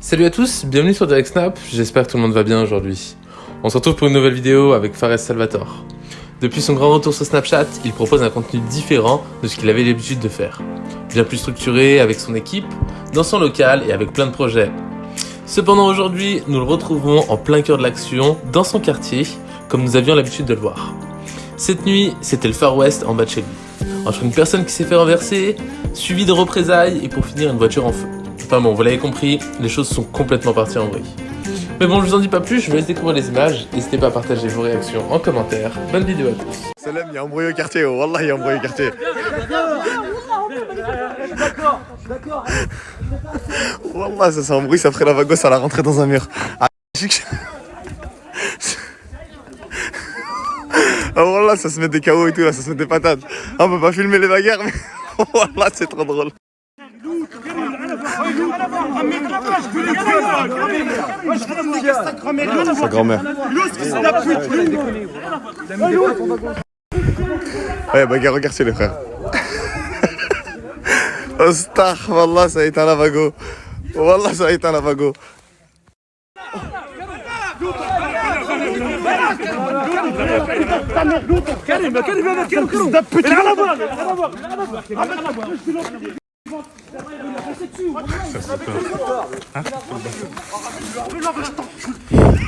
Salut à tous, bienvenue sur Direct Snap, j'espère que tout le monde va bien aujourd'hui. On se retrouve pour une nouvelle vidéo avec Fares Salvatore. Depuis son grand retour sur Snapchat, il propose un contenu différent de ce qu'il avait l'habitude de faire. Bien plus structuré avec son équipe, dans son local et avec plein de projets. Cependant aujourd'hui, nous le retrouvons en plein cœur de l'action, dans son quartier, comme nous avions l'habitude de le voir. Cette nuit, c'était le Far West en bas de chez lui. Entre une personne qui s'est fait renverser, suivie de représailles et pour finir une voiture en feu. Enfin bon, vous l'avez compris, les choses sont complètement parties en vrille. Mais bon, je vous en dis pas plus, je vous laisse découvrir les images. N'hésitez pas à partager vos réactions en commentaire. Bonne vidéo à tous. Salam, il y a un bruit au quartier, oh, Wallah, il y a un bruit au quartier. Wallah, ça c'est un bruit, ça ferait la vagosse à la rentrée dans un mur. Ah, oh, Wallah, ça se met des KO et tout, là, ça se met des patates. Ah, on peut pas filmer les bagarres, mais Wallah, c'est trop drôle. Sa grand-mère. Ouais, bagarre au quartier, les frères. Ostah, Wallah, ça a été un lavago. Wallah, ça a été un lavago.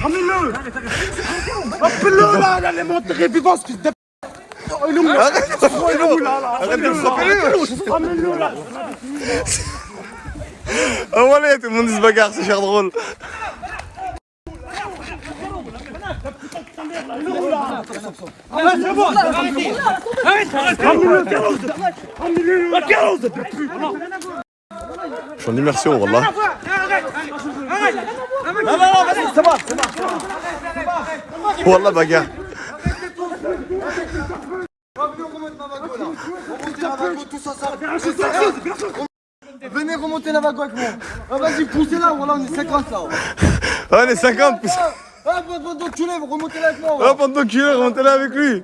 Ramène-le! Appelle-le là, elle est montée vivante, fils de p***! Arrête de le frapper! Ramène-le là! Oh voilà, tout le monde se bagarre, c'est cher drôle. Je suis en immersion, wallah. Wallah, bagarre. Venez remonter la vague avec moi. Ah, vas-y, poussez là, voilà, on est 50 là. Ah, on est 50, pousse. Ah, pendant que tu lèves, remontez là avec moi. Ah, pendant qu'il est, remontez là avec lui.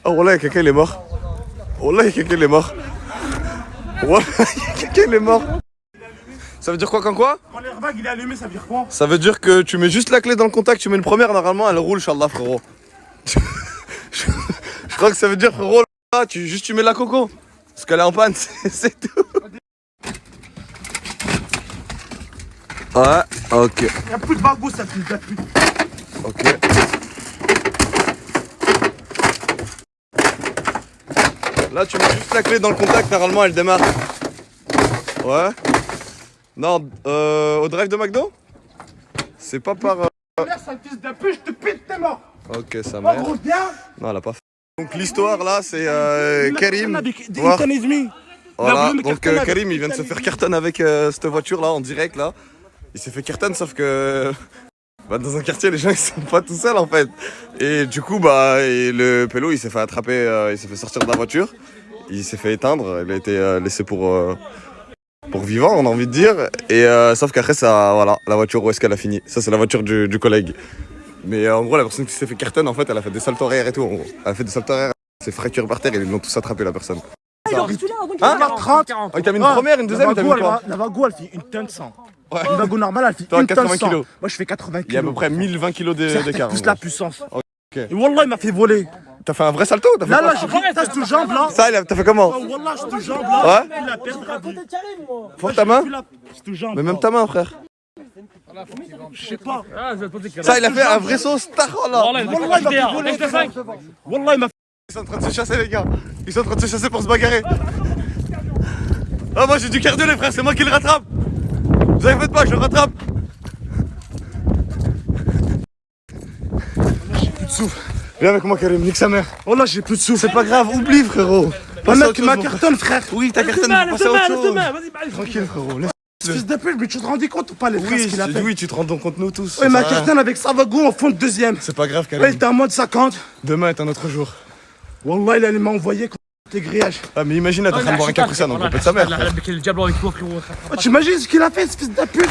Oh, wallah, quelqu'un il est mort. Wallah, quelqu'un il est mort. Wallah, quelqu'un il est mort. Ça veut dire quoi quand quoi? Quand l'airbag il est allumé, ça veut dire quoi? Ça veut dire que tu mets juste la clé dans le contact, tu mets une première, normalement elle roule, Inch'Allah, frérot. Je crois que ça veut dire, frérot, là, tu mets la coco. Parce qu'elle est en panne, c'est tout. Ouais, ok. Y'a plus de bagou, ça fils de pute. Ok. Là, tu mets juste la clé dans le contact, normalement elle démarre. Ouais. Non, au drive de McDo? C'est pas par. Là, sale fils de pute, je te pite, t'es mort. Ok, ça Oh, merde. gros, viens. Non, elle a pas fait. Donc l'histoire là, c'est Karim. Voir. Voilà, donc Karim il vient de se faire carton avec cette voiture là en direct là. Il s'est fait carton sauf que bah, dans un quartier les gens ils sont pas tout seuls en fait. Et du coup bah et le pélo il s'est fait attraper, il s'est fait sortir de la voiture. Il s'est fait éteindre, il a été laissé pour vivant on a envie de dire. Et sauf qu'après ça voilà, la voiture où est-ce qu'elle a fini? Ça c'est la voiture du collègue. Mais en gros la personne qui s'est fait carton en fait elle a fait des saltos arrière et tout. En gros. Elle a fait des saltos arrière, elle s'est fracturée par terre et ils l'ont tous attrapé la personne. Hein? 30. Oh, il t'a mis une première, une deuxième, il t'a mis quoi? La vago elle fait une tonne 100. Ouais. Une vago normale elle fait Toi, une tonne 80 100. kilos. Moi je fais 80 kilos. Il y a à peu près 1020 kilos d'écart. Plus la puissance. Ok. Et Wallah il m'a fait voler. T'as fait un vrai salto? T'as fait Là quoi? là, je cette jambe là. Ça, t'as fait comment? Oh, Wallah, cette jambe là. Ouais? Il la perdra vie. Faut ta main? Cette jambe. Mais même ta main, frère. Je sais pas. Ça, il a fait un vrai saut star, là. Wallah, il m'a fait voler. Wallah, il m'a fait. Ils sont en train de se chasser, les gars. Ils sont en train de se chasser pour se bagarrer. Ah, moi j'ai du cardio, les frères, c'est moi qui le rattrape. Vous avez fait pas, je le rattrape. J'ai plus de souffle. Viens avec moi, Karim, nique sa mère. Oh là, j'ai plus de souffle. C'est pas grave, oublie, frérot. Pas mec, tu m'as cartonne, frère. Oui, t'as cartonne, passe à autre chose. Vas-y, Tranquille, frérot. Fils de pute, mais tu te rendais compte ou pas les frères ce qu'il a fait? Oui, tu te rends compte, nous tous. Ouais, ma cartonne avec sa vago en fond de deuxième. C'est pas grave, Ouais, il Karim. était en mode 50. Demain est un autre jour. Wallah, il allait m'envoyer les grillages. Ah, mais imagine, t'es en train de boire un capucin dans le copé de sa mère. Oh, tu imagines ce qu'il a fait, ce fils de pute?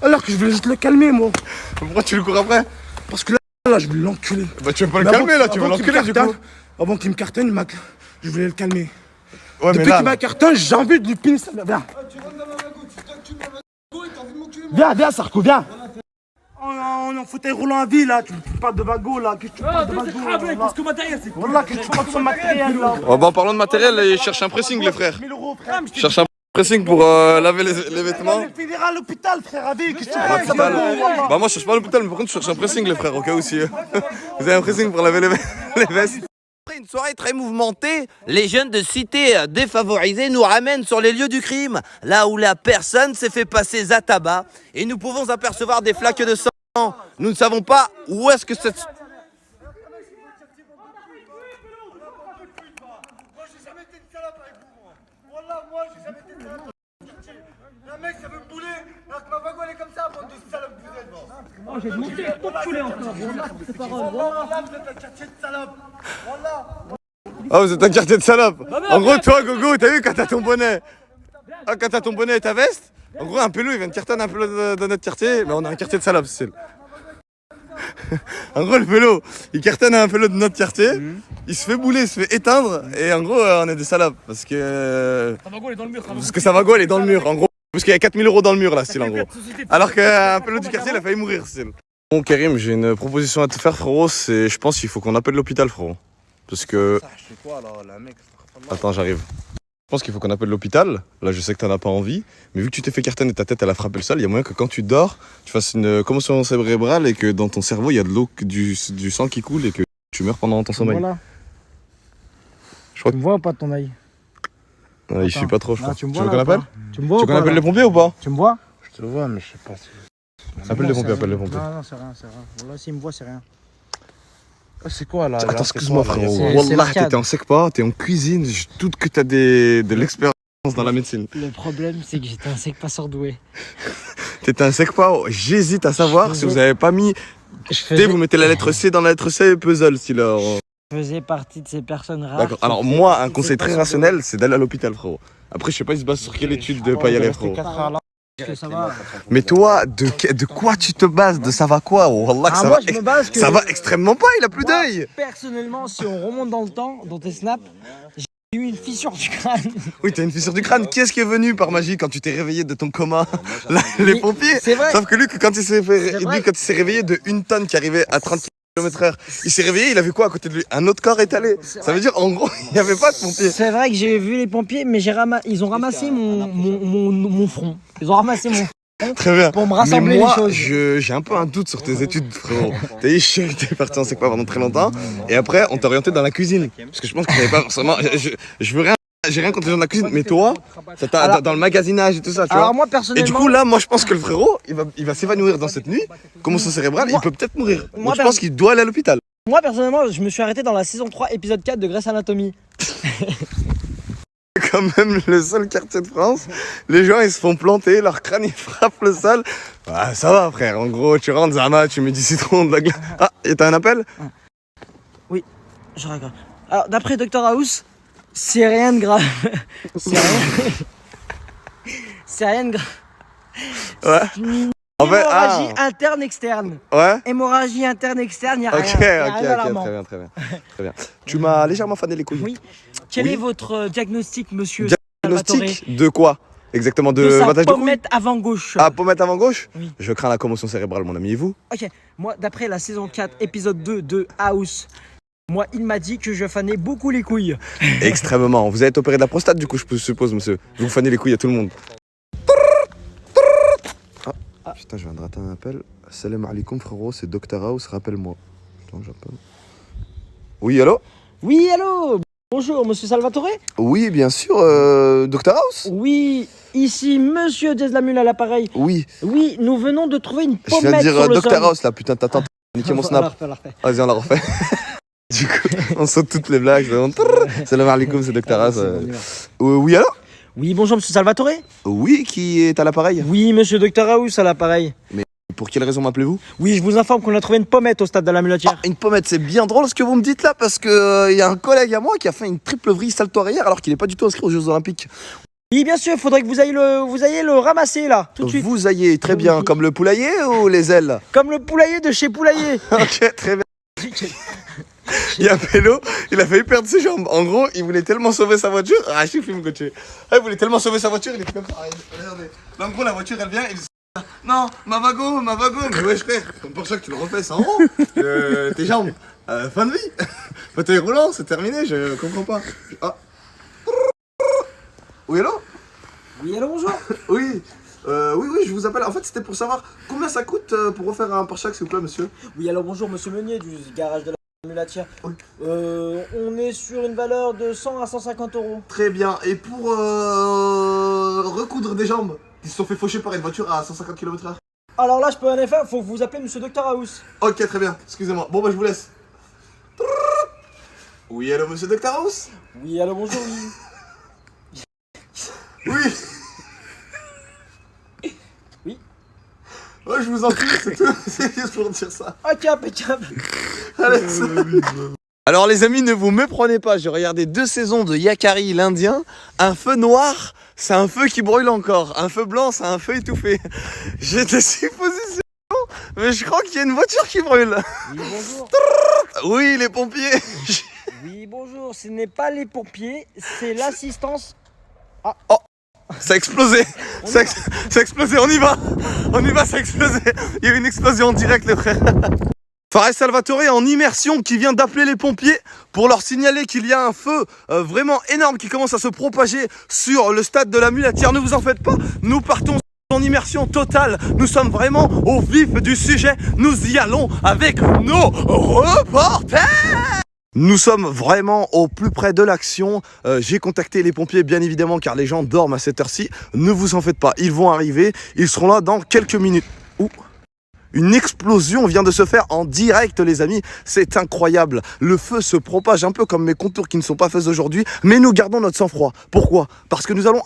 Alors que je voulais juste le calmer, moi. Pourquoi tu le cours après? Parce que là, je voulais l'enculer. Bah, tu veux pas le Mais calmer avant- là, tu vas avant qu'il l'enculer me du cartonne- coup. Avant qu'il me cartonne, je voulais le calmer. Ouais, mais Depuis là, qu'il m'a carton, j'ai envie de lui pincer. Viens. Viens, Sarko, viens. On est en fauteuil roulant à vie là, tu parles de Vago là, qu'est-ce que tu parles de Vago là? Parce que matériel, c'est Voilà, qu'est-ce que tu parles de son matériel là? oh, bah, en parlant de matériel, ils cherchent un pressing, les frères. 1000 euros, frère. Ils cherchent un pressing pour laver les vêtements. On finira à l'hôpital, frère, avec. Qu'est-ce que tu À parles de l'hôpital. Vago? Bah, moi, je cherche pas à l'hôpital, mais par contre, je cherche un pressing, les frères, au cas où si vous avez un pressing pour laver les vestes. Après une soirée très mouvementée, les jeunes de cités défavorisées nous ramènent sur les lieux du crime, là où la personne s'est fait passer za tabac, et nous pouvons apercevoir des flaques de sang. Nous ne savons pas où est-ce que cette... Un mec, ça veut me bouler, alors que ma Vago elle est comme ça, bande de salopes que vous êtes, bon. Oh, j'ai demandé pour te couler encore. C'est pas grave. Voilà, vous êtes un quartier de salopes. Voilà. Ah, vous êtes un quartier de salopes. En gros, toi, Gogo, t'as vu quand t'as ton bonnet. Ah, quand t'as ton bonnet et ta veste. En gros, un pelou, il vient de cartonner un pelou de notre quartier, mais on a un quartier de salopes, c'est. En gros, le pelou, il cartonne un pelou de notre quartier, il se fait bouler, il se fait éteindre, et en gros, on est des salopes. Parce que. Savago, elle est dans le mur. Parce que Savago, elle est dans le mur, en gros. Parce qu'il y a 4000 euros dans le mur, là, style, en gros. Alors qu'un pelou du quartier, il a failli mourir, style. Bon, Karim, j'ai une proposition à te faire, frérot. C'est, je pense qu'il faut qu'on appelle l'hôpital, frérot. Parce que. Je fais quoi là, la mec? Attends, j'arrive. Je pense qu'il faut qu'on appelle l'hôpital. Là, je sais que t'en as pas envie. Mais vu que tu t'es fait cartonner et ta tête, elle a frappé le sol, il y a moyen que quand tu dors, tu fasses une commotion cérébrale et que dans ton cerveau, il y a de l'eau, du sang qui coule et que tu meurs pendant ton sommeil. Voilà. Je crois Tu me vois ou pas de ton œil? que. Il suit pas trop, je crois. Tu me Tu vois veux qu'on là, appelle? Tu me vois Tu ou veux qu'on pas appelle là? les pompiers ou pas? Tu me vois? Je te vois, mais je sais pas si. Appelle les pompiers, appelle les pompiers. Non, c'est rien, c'est rien. Voilà, s'il me voit, c'est rien. C'est quoi là? Attends, excuse-moi, frérot. c'est Wallah, l'arcade. t'étais en secpa, t'es en cuisine, je doute que t'as de l'expérience dans la médecine. Le problème, c'est que j'étais un sec pas surdoué. T'étais un secpa, j'hésite à savoir si vous avez pas mis. Je Tu sais, vous mettez la lettre C dans la lettre C, puzzle, style. faisais partie de ces personnes rares. D'accord. qui Alors, étaient- moi, qui un étaient conseil pas très surdoués. rationnel, c'est d'aller à l'hôpital, frérot. Après, je sais pas, il se base sur quelle étude de pas y aller, frérot. 4 heures là. Que ça va. Mais toi, de quoi tu te bases? De ça va quoi? Wallah, que Ah, ça, moi, va, je me base que. ça va extrêmement pas, il a plus Moi, d'œil. Personnellement, si on remonte dans le temps, dans tes snaps, j'ai eu une fissure du crâne. Oui, t'as une fissure du crâne. Qui est-ce qui est venu par magie quand tu t'es réveillé de ton coma? Là, les Oui, pompiers. c'est vrai. Sauf que lui, quand il s'est fait, C'est lui, vrai. quand il s'est réveillé de une tonne qui arrivait à 30 km/h, il s'est réveillé, il a vu quoi à côté de lui? Un autre corps étalé. Ça veut dire, en gros, il n'y avait pas de pompiers. C'est vrai que j'ai vu les pompiers, mais ils ont ramassé mon front. Ils ont ramassé mon front Très bien. pour me Mais rassembler moi, les choses. j'ai un peu un doute sur tes études, frérot. T'as dit, t'es parti en sec pas pendant très longtemps, et après, on t'a orienté dans la cuisine. Parce que je pense que t'avais pas forcément. Je veux rien. J'ai rien contre les gens de la cuisine, mais toi, Alors- dans le magasinage et tout ça, tu Alors vois. moi, Et personnellement, du coup, là, moi, je pense que le frérot, il va s'évanouir dans cette nuit, commotion cérébrale, il peut peut-être mourir. moi, Donc, je pense qu'il doit aller à l'hôpital. je me suis arrêté dans la saison 3, épisode 4 de Grey's Anatomy. C'est quand même le seul quartier de France. Les gens, ils se font planter, leur crâne, ils frappent le sol. Ah, ça va, frère. En gros, tu rentres, Zama, tu mets du citron, de la glace. Ah, et t'as un appel? Je regarde. Alors, d'après Dr House, c'est rien de grave. C'est rien. C'est rien de grave. Ouais. C'est une En fait, hémorragie interne-externe. Ouais? Hémorragie interne-externe, il n'y a Ok, rien. Y a rien ok, d'alarmant. très bien, très bien. Très bien. Tu m'as légèrement fané les couilles. Oui. Quel Oui. est votre diagnostic, monsieur Diagnostic de quoi? Exactement, de de sa battage de couilles? pommette avant gauche? Ah, pommette avant gauche? Oui. Je crains la commotion cérébrale, mon ami, et vous? Ok, moi, d'après la saison 4, épisode 2 de House, moi, il m'a dit que je fanais beaucoup les couilles. Extrêmement. Vous avez été opéré de la prostate, du coup, je suppose, monsieur. Vous fanez les couilles à tout le monde. Ah, putain, je viens de rater un appel. Salam alaikum, frérot, c'est Dr House, rappelle-moi. Attends, j'appelle. Oui, allô? Oui, allô? Bonjour, monsieur Salvatore? Oui, bien sûr, Dr House? Oui, ici, monsieur Diazlamul à l'appareil. Oui, Oui, nous venons de trouver une je viens de pommette dire sur le Dr sol. House, là, putain, t'attends, niquer mon On la snap. refait, on la refait. Vas-y, on la refait. Du coup, on saute toutes les blagues. Salam alaikum, c'est Dr House. C'est bon, on y va. Oui, allô? Oui, bonjour, monsieur Salvatore? Oui, qui est à l'appareil? Oui, monsieur Dr House à l'appareil. Pour quelle raison m'appelez-vous? Oui, je vous informe qu'on a trouvé une pommette au stade de la mulatière. Ah, une pommette, c'est bien drôle ce que vous me dites là, parce que y a un collègue à moi qui a fait une triple vrille salto arrière alors qu'il n'est pas du tout inscrit aux Jeux Olympiques. Oui, bien sûr, il faudrait que vous ayez le ramasser là, tout de suite. Vous ayez très Oui. bien, comme le poulailler ou les ailes? Comme le poulailler de chez Poulailler. Ok, très bien. Il y a Pélo, il a failli perdre ses jambes. En gros, il voulait tellement sauver sa voiture. Ah, je suis film coaché. Il voulait tellement sauver sa voiture, il était comme ça. Regardez. Là, en gros, la voiture, elle vient, il dit non, ma vago. Mais wesh, frère, comme pour ça que tu le refais, c'est en haut. Tes jambes. Fin de vie. Fauteuil roulant, c'est terminé, je comprends pas. Ah. Oui, allô? Oui, allô, bonjour. Oui. Oui, je vous appelle. En fait, c'était pour savoir combien ça coûte pour refaire un pare-choc, s'il vous plaît, monsieur. Oui, alors bonjour, monsieur Meunier du garage de la mulatière. Oui. On est sur une valeur de 100 à 150 euros. Très bien. Et pour recoudre des jambes qui se sont fait faucher par une voiture à 150 km/h. Alors là, je peux en effet, faut que vous appelez monsieur Dr House. Ok, très bien. Excusez-moi. Bon, bah, je vous laisse. Oui, allô, monsieur Dr House? Oui, allô, bonjour, oui. Oui. Oui. Ouais, je vous en prie, c'est tout. C'est juste pour dire ça. Ok, impeccable. Allez, alors les amis, ne vous méprenez pas, j'ai regardé 2 saisons de Yakari l'Indien. Un feu noir, c'est un feu qui brûle encore. Un feu blanc, c'est un feu étouffé. J'ai des suppositions, mais je crois qu'il y a une voiture qui brûle. Oui, bonjour. Oui, les pompiers. Oui, bonjour. Ce n'est pas les pompiers, c'est l'assistance. Ça a explosé. Ça a explosé, on y va, ça a explosé. Il y a eu une explosion en direct, les frères. Fares Salvatore est en immersion qui vient d'appeler les pompiers pour leur signaler qu'il y a un feu vraiment énorme qui commence à se propager sur le stade de la Mulatière. Ne vous en faites pas, nous partons en immersion totale. Nous sommes vraiment au vif du sujet. Nous y allons avec nos reporters. Nous sommes vraiment au plus près de l'action. J'ai contacté les pompiers bien évidemment car les gens dorment à cette heure-ci. Ne vous en faites pas, ils vont arriver. Ils seront là dans quelques minutes. Ouh. Une explosion vient de se faire en direct, les amis. C'est incroyable. Le feu se propage un peu comme mes contours qui ne sont pas faits aujourd'hui. Mais nous gardons notre sang-froid. Pourquoi? Parce que nous allons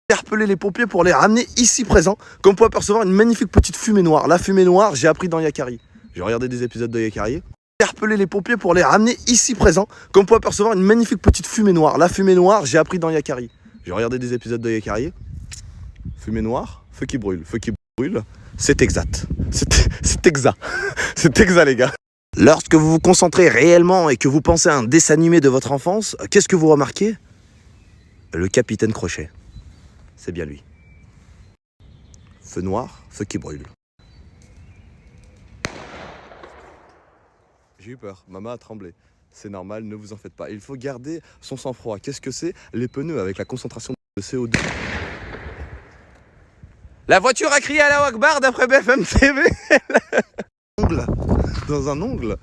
interpeller les pompiers pour les ramener ici présents. Comme vous pouvez apercevoir, une magnifique petite fumée noire. La fumée noire, j'ai appris dans Yakari. J'ai regardé des épisodes de Yakari. Interpeller les pompiers pour les ramener ici présents. Comme vous pouvez apercevoir, une magnifique petite fumée noire. La fumée noire, j'ai appris dans Yakari. J'ai regardé des épisodes de Yakari. Fumée noire, feu qui brûle. Feu qui brûle. C'est exact. C'est exact. C'est exact, les gars. Lorsque vous vous concentrez réellement et que vous pensez à un dessin animé de votre enfance, qu'est-ce que vous remarquez? Le capitaine Crochet. C'est bien lui. Feu noir, feu qui brûle. J'ai eu peur. Maman a tremblé. C'est normal, ne vous en faites pas. Il faut garder son sang-froid. Qu'est-ce que c'est? Les pneus avec la concentration de CO2. La voiture a crié à la Wakbar d'après BFM TV. Ongle. Dans un ongle.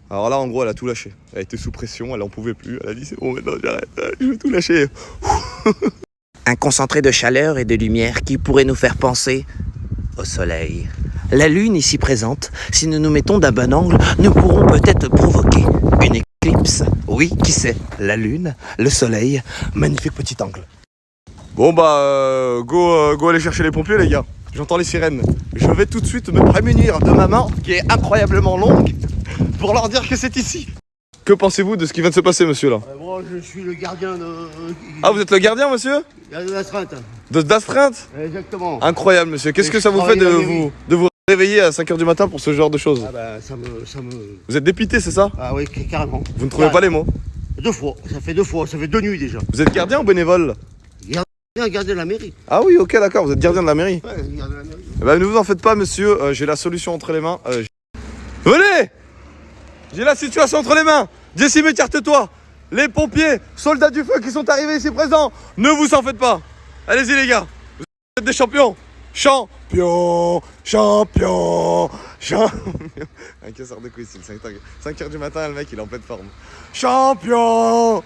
Alors là, en gros, elle a tout lâché. Elle était sous pression, elle en pouvait plus. Elle a dit c'est bon, maintenant j'arrête, je veux tout lâcher. Un concentré de chaleur et de lumière qui pourrait nous faire penser au soleil. La lune ici présente, si nous nous mettons d'un bon angle, nous pourrons peut-être provoquer une éclipse. Oui, qui sait? La lune, le soleil, magnifique petit angle. Bon bah, go aller chercher les pompiers, les gars. J'entends les sirènes. Je vais tout de suite me prémunir de ma main, qui est incroyablement longue, pour leur dire que c'est ici. Que pensez-vous de ce qui vient de se passer, monsieur, là? Moi, je suis le gardien de. Ah, vous êtes le gardien, monsieur? De l'astreinte. D'astreinte? Exactement. Incroyable, monsieur. Qu'est-ce que ça vous fait de vous réveiller à 5h du matin pour ce genre de choses? Ah bah, ça me. Vous êtes dépité, c'est ça? Ah oui, carrément. Vous ne trouvez pas les mots? 2 fois. Ça fait 2 fois. Ça fait 2 nuits déjà. Vous êtes gardien ou bénévole? Gardien de la mairie. Ah oui, ok, d'accord. Vous êtes gardien de la mairie. Ouais, gardien de la mairie. Eh ben, ne vous en faites pas, monsieur. J'ai la solution entre les mains. Venez! J'ai la situation entre les mains. Jessim, écarte-toi. Les pompiers, soldats du feu qui sont arrivés ici présents, ne vous en faites pas. Allez-y, les gars. Vous êtes des champions. Champion. Un casseur de couilles, c'est 5h du matin, le mec, il est en pleine forme. Champion.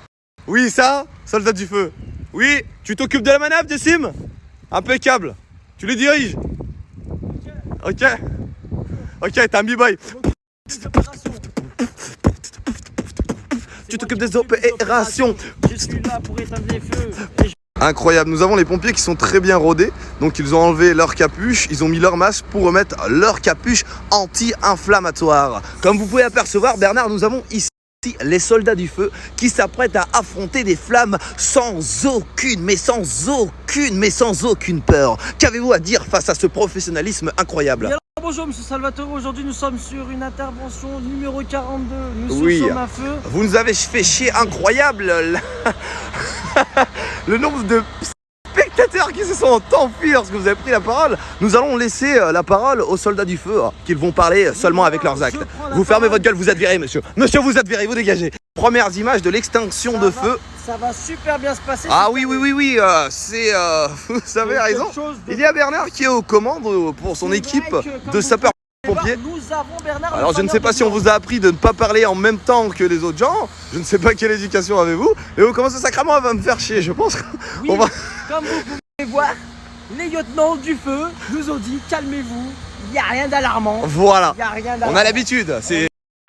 Oui, ça, soldat du feu. Oui, tu t'occupes de la manœuvre, Jessim? Impeccable. Tu les diriges? Ok. Ok, t'es un b-boy. Tu t'occupes des opérations. Je suis là pour éteindre les feux. Incroyable, nous avons les pompiers qui sont très bien rodés. Donc ils ont enlevé leur capuche, ils ont mis leur masque pour remettre leur capuche anti-inflammatoire. Comme vous pouvez apercevoir, Bernard, nous avons ici les soldats du feu qui s'apprêtent à affronter des flammes sans aucune peur. Qu'avez-vous à dire face à ce professionnalisme incroyable? Bonjour Monsieur Salvatore, aujourd'hui nous sommes sur une intervention numéro 42. Nous Oui. sommes à feu. Vous nous avez fait chier incroyable. Le nombre de spectateurs qui se sont enfuis lorsque vous avez pris la parole. Nous allons laisser la parole aux soldats du feu, qu'ils vont parler seulement avec leurs actes. Vous fermez votre gueule, vous êtes viré, monsieur. Monsieur, vous êtes viré, vous dégagez. Premières images de l'extinction de feu. Ça va super bien se passer. Ah oui, c'est... vous avez raison. Il y a Bernard qui est aux commandes pour son équipe de sapeurs-pompiers. Nous avons Bernard. Alors je ne sais pas si on vous a appris de ne pas parler en même temps que les autres gens. Je ne sais pas quelle éducation avez-vous. Et vous commencez sacrément à me faire chier, je pense. Oui, On va... comme vous pouvez voir, les lieutenants du feu nous ont dit calmez-vous, il n'y a rien d'alarmant. Voilà. Il n'y a rien d'alarmant. On a l'habitude.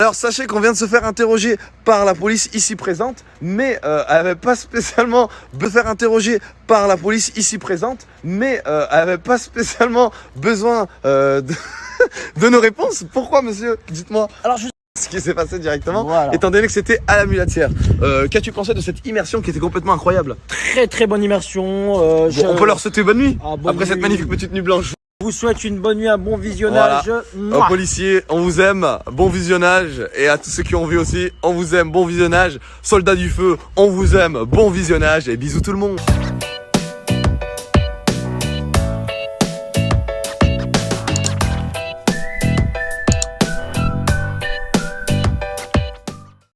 Alors sachez qu'on vient de se faire interroger par la police ici présente, mais elle n'avait pas spécialement de faire interroger par la police ici présente, mais elle n'avait pas spécialement besoin de nos réponses. Pourquoi, monsieur? Dites-moi. Alors je Ce qui s'est passé directement, Voilà. étant donné que c'était à la Mulatière. Qu'as-tu pensé de cette immersion qui était complètement incroyable? très bonne immersion. Bon, on peut leur souhaiter bonne nuit Ah, bonne après cette nuit. magnifique petite nuit blanche. Je vous souhaite une bonne nuit, un bon visionnage. Aux policiers, on vous aime, bon visionnage. Et à tous ceux qui ont vu aussi, on vous aime, bon visionnage. Soldats du feu, on vous aime, bon visionnage. Et bisous tout le monde.